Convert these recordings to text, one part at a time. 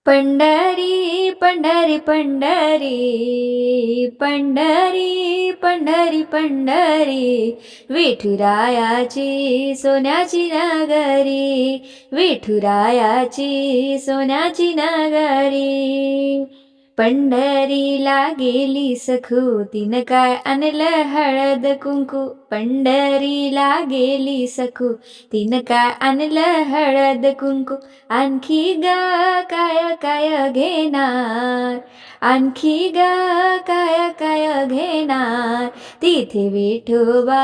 पंढरी पंढरी पंढरी पंढरी पंढरी पंढरी विठुरायाची सोन्याची नगरी, विठुरायाची सोन्याची नगरी. पंढरीला गेली सखू तिनं काय आणलं हळद कुंकू, पंढरीला गेली सखू तिनं काय आणलं हळद कुंकू. आणखी ग काय काय घेणार, आणखी ग काय काय घेणार. तिथे विठोबा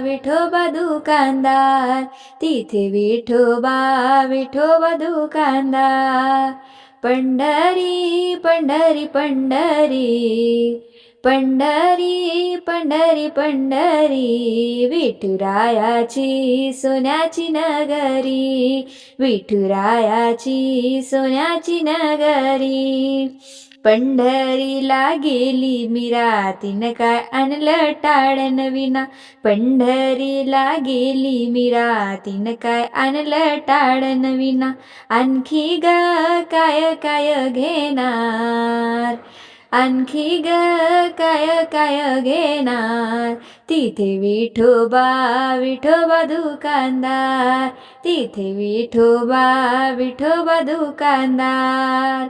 विठोबा दुकानदार, तिथे विठोबा विठोबा दुकानदार. पंढरी पंढरी पंढरी पंढरी पंढरी पंढरी विठुरायाची सोन्याची नगरी, विठुरायाची सोन्याची नगरी. पंढरीला गेली मीरा तिनं काय आणलं टाळन विना, पंढरीला गेली मीरा तिनं काय आणलं टाळन विना. आणखी ग काय काय घेणार, आणखी ग काय काय घेणार. तिथे विठोबा विठोबा दुकानदार, तिथे विठोबा विठोबा दुकानदार.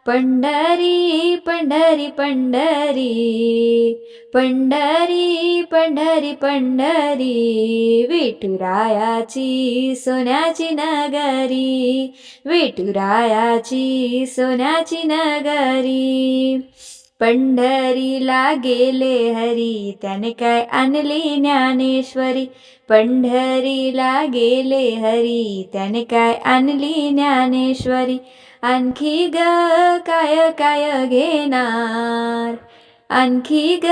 पंढरी पंढरी पंढरी पंढरी पंढरी पंढरी विठुरायाची सोन्याची नगरी, विठुरायाची सोन्याची नगरी. पंढरीला गेले हरी त्याने काय आणली ज्ञानेश्वरी, पंढरीला गेले हरी त्याने काय आणली ज्ञानेश्वरी. आणखी ग काय काय घेणार, आणखी ग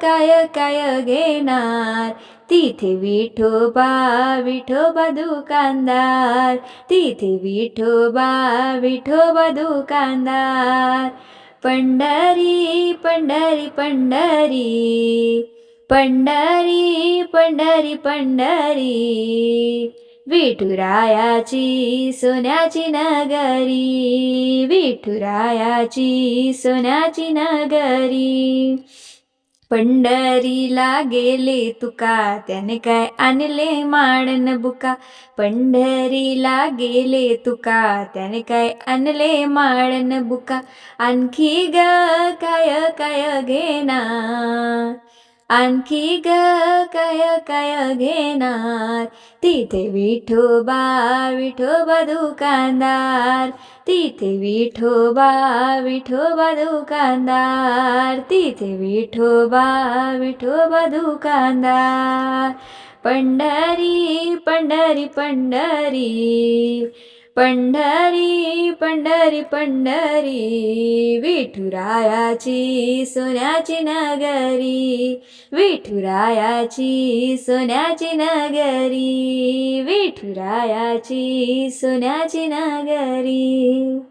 काय काय घेणार. तिथे विठोबा विठोबा दुकानदार, तिथे विठोबा विठोबा दुकानदार. पंढरी पंढरी पंढरी पंढरी पंढरी पंढरी विठुरायाची सोन्याची नगरी, विठुरायाची सोन्याची नगरी. पंढरीला गेले तुका त्याने काय आणले माळन बुका, पंढरीला गेले तुका त्याने काय आणले माळन बुका. आणखी ग काय काय घेणार, आणखी ग काय काय घेणार. तिथे विठोबा विठोबा दुकानदार, तिथे विठोबा विठोबा दुकानदार, तिथे विठोबा विठोबा दुकानदार. पंढरी पंढरी पंढरी पंढरी पंढरी पंढरी विठुरायाची सोन्याची नगरी, विठुरायाची सोन्याची नगरी, विठुरायाची सोन्याची नगरी.